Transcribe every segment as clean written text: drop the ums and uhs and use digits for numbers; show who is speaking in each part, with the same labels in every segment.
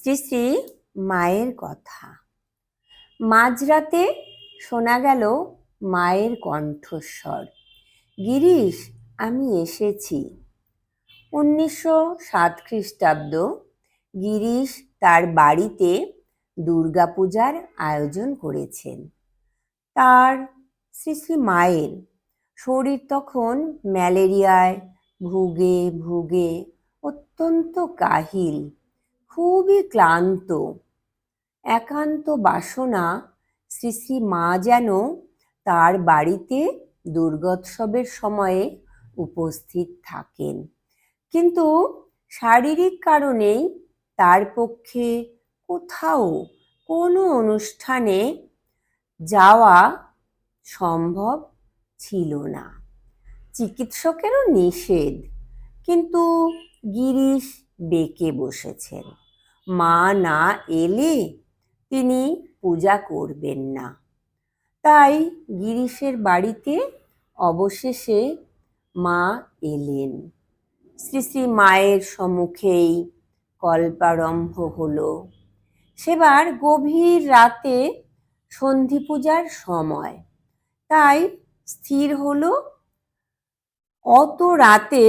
Speaker 1: শ্রী শ্রী মায়ের কথা। মাঝরাতে শোনা গেল মায়ের কণ্ঠস্বর, গিরিশ আমি এসেছি। 1907 খ্রিস্টাব্দ। গিরিশ তার বাড়িতে দুর্গাপূজার আয়োজন করেছেন। তার শ্রী শ্রী মায়ের শরীর তখন ম্যালেরিয়ায় ভুগে ভুগে অত্যন্ত কাহিল, খুবই ক্লান্ত। একান্ত বাসনা শ্রী শ্রী মা যেন তার বাড়িতে দুর্গোৎসবের সময়ে উপস্থিত থাকেন, কিন্তু শারীরিক কারণেই তার পক্ষে কোথাও কোনো অনুষ্ঠানে যাওয়া সম্ভব ছিল না। চিকিৎসকেরও নিষেধ, কিন্তু গিরিশ বেঁকে বসেছেন। মা না এলে তিনি পূজা করবেন না। তাই গিরিশের বাড়িতে অবশেষে মা এলেন। শ্রী শ্রী মায়ের সম্মুখেই কল্পারম্ভ হলো। সেবার গভীর রাতে সন্ধি পূজার সময়, তাই স্থির হলো অত রাতে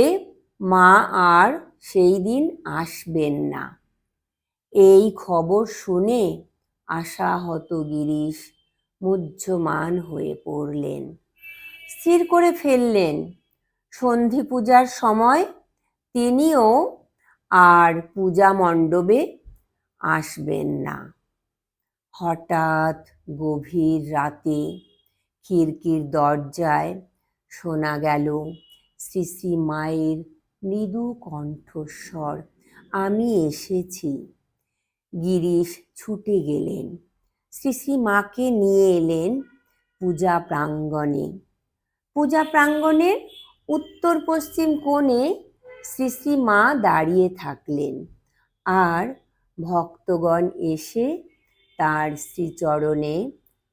Speaker 1: মা আর সেই দিন আসবেন না। এই খবর শুনে আশাহত গিরিশ মুহ্যমান হয়ে পড়লেন। স্থির করে ফেললেন সন্ধি পূজার সময় তিনিও আর পূজা মণ্ডপে আসবেন না। হঠাৎ গভীর রাতে খিড়কির দরজায় শোনা গেল শ্রী শ্রী মায়ের মৃদু কণ্ঠস্বর, আমি এসেছি। গিরিশ ছুটে গেলেন, শ্রী শ্রী মাকে নিয়ে এলেন পূজা প্রাঙ্গণে। পূজা প্রাঙ্গণের উত্তর পশ্চিম কোণে শ্রী শ্রী মা দাঁড়িয়ে থাকলেন, আর ভক্তগণ এসে তার শ্রীচরণে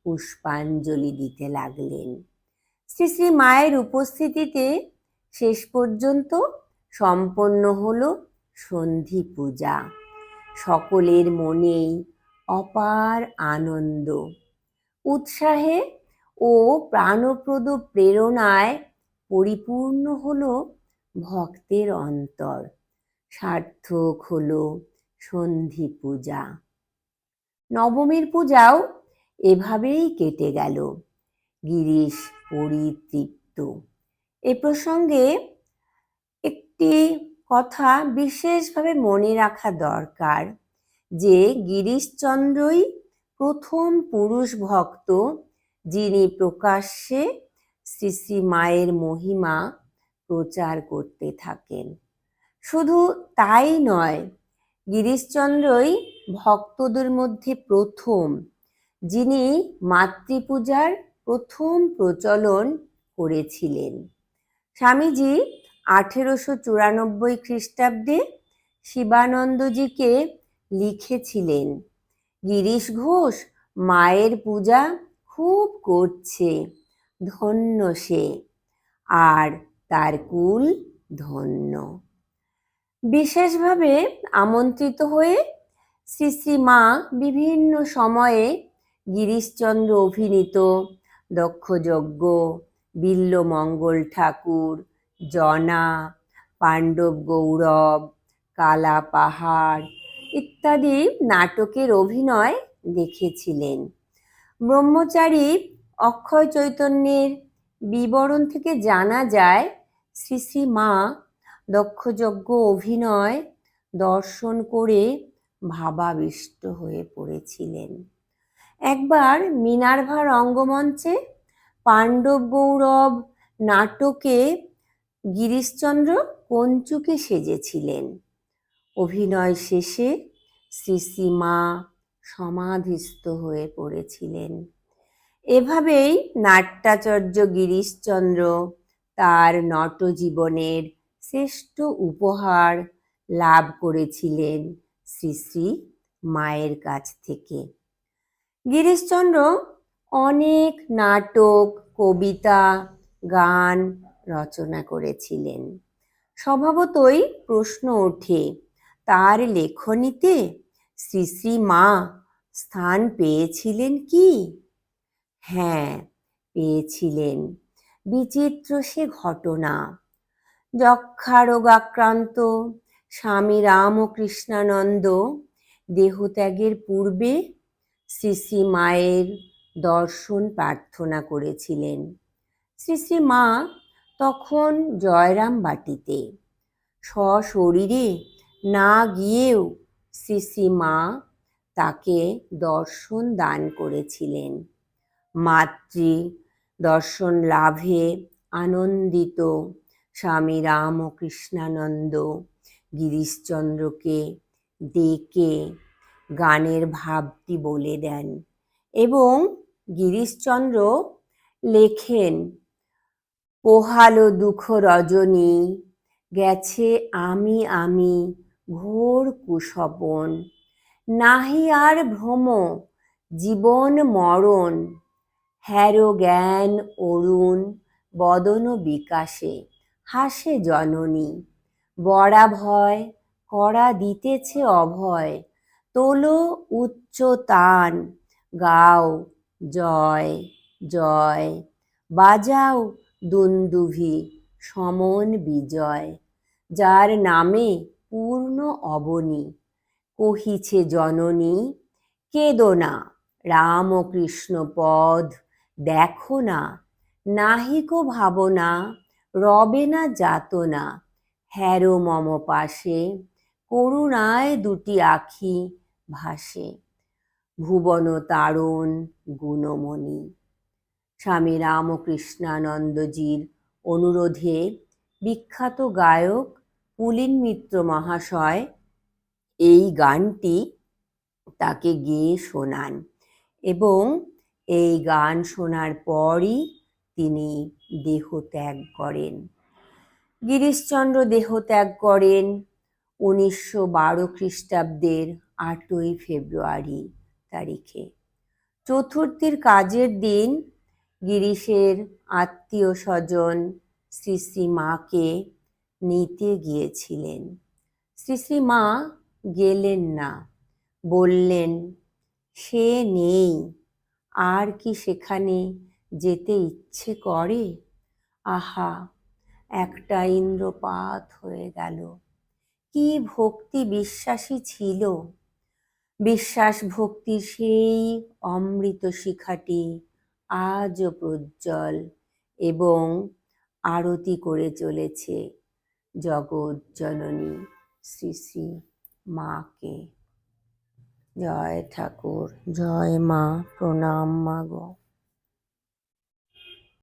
Speaker 1: পুষ্পাঞ্জলি দিতে লাগলেন। শ্রী শ্রী মায়ের উপস্থিতিতে শেষ পর্যন্ত সম্পন্ন হলো সন্ধি পূজা। সকলের মনেই অপার আনন্দ, উৎসাহে ও প্রাণপ্রদ প্রেরণায় পরিপূর্ণ হলো ভক্তের অন্তর। সার্থক হলো সন্ধি পূজা। নবমীর পূজাও এভাবেই কেটে গেল। গিরিশ পরিতৃপ্ত। এ প্রসঙ্গে একটি কথা বিশেষভাবে মনে রাখা দরকার যে গিরিশচন্দ্রই প্রথম পুরুষ ভক্ত যিনি প্রকাশ্যে শ্রী শ্রী মায়ের মহিমা প্রচার করতে থাকেন। শুধু তাই নয়, গিরিশচন্দ্রই ভক্তদের মধ্যে প্রথম যিনি মাতৃপূজার প্রথম প্রচলন করেছিলেন। স্বামীজি 1894 খ্রিস্টাব্দে শিবানন্দজিকে লিখেছিলেন, গিরিশ ঘোষ মায়ের পূজা খুব করছে, ধন্য সে, আর তার কুল ধন্য। বিশেষভাবে আমন্ত্রিত হয়ে শ্রী শ্রী মা বিভিন্ন সময়ে গিরিশচন্দ্র অভিনীত দক্ষযজ্ঞ, বিল্বমঙ্গল ঠাকুর, জনা, পাণ্ডব গৌরব, কালা পাহাড় ইত্যাদি নাটকের অভিনয় দেখেছিলেন। ব্রহ্মচারী অক্ষয় চৈতন্যের বিবরণ থেকে জানা যায় শ্রী শ্রী মা দক্ষযজ্ঞ অভিনয় দর্শন করে ভাবাবিষ্ট হয়ে পড়েছিলেন। একবার মিনার্ভা রঙ্গমঞ্চে পাণ্ডব গৌরব নাটকে গিরিশচন্দ্র কঞ্চুকে সেজেছিলেন। অভিনয় শেষে শ্রী শ্রী মা সমাধিস্থ হয়ে পড়েছিলেন। এভাবেই নাট্যাচার্য গিরিশচন্দ্র তার নটজীবনের শ্রেষ্ঠ উপহার লাভ করেছিলেন শ্রী শ্রী মায়ের কাছ থেকে। গিরিশচন্দ্র অনেক নাটক, কবিতা, গান রচনা করেছিলেন। স্বভাবতই প্রশ্ন ওঠে, তার লেখনীতে শ্রী শ্রী মা স্থান পেয়েছিলেন কি? হ্যাঁ, পেয়েছিলেন। বিচিত্র সে ঘটনা। যক্ষারোগাক্রান্ত স্বামী রামকৃষ্ণানন্দ দেহত্যাগের পূর্বে শ্রী শ্রী মায়ের দর্শন প্রার্থনা করেছিলেন। শ্রী শ্রী মা তখন জয়রাম বাটিতে। সশরীরে না গিয়েও শ্রী শ্রী মা তাকে দর্শন দান করেছিলেন। মাতৃ দর্শন লাভে আনন্দিত স্বামী রামকৃষ্ণানন্দ গিরিশচন্দ্রকে ডেকে গানের ভাবটি বলে দেন এবং গিরিশচন্দ্র লেখেন, পোহালো দুঃখ রজনী, গেছে আমি ঘোর কুস্বপন, নাহি আর ভ্রম জীবন মরণ, হ্যারো জ্ঞান অরুণ বদন বিকাশে, হাসে জননী, বরা ভয় করা দিতেছে অভয়, তোলো উচ্চ তান, গাও জয় জয়, বাজাও দুন্দুভি সমন বিজয়, যার নামে পূর্ণ অবনী, কহিছে জননী কেদো না, রামকৃষ্ণ পদ দেখো না, নাহিকো ভাবনা, রবে না যাতনা, হ্যারো মম পাশে, করুণায় দুটি আখি ভাসে, ভুবন তারণ গুণমণি। স্বামী রামকৃষ্ণানন্দজির অনুরোধে বিখ্যাত গায়ক পুলিন মিত্র মহাশয় এই গানটি তাকে গেয়ে শোনান এবং এই গান শোনার পরই তিনি দেহত্যাগ করেন। গিরিশচন্দ্র দেহত্যাগ করেন 1912 খ্রিস্টাব্দের 8ই ফেব্রুয়ারি তারিখে। চতুর্থীর কাজের দিন গিরিশের আত্মীয় স্বজন শ্রী শ্রী মাকে নিতে গিয়েছিলেন। শ্রী শ্রী মা গেলেন না, বললেন সে নেই, আর কি সেখানে যেতে ইচ্ছে করে? আহা, একটা ইন্দ্রপাত হয়ে গেল। কি ভক্তি বিশ্বাসী ছিল! বিশ্বাস ভক্তির সেই অমৃত শিখাটি আজও প্রজ্জ্বল এবং আরতি করে চলেছে জগৎ জননী শ্রী শ্রী মাকে। জয় ঠাকুর, জয় মা, প্রণাম মা গো।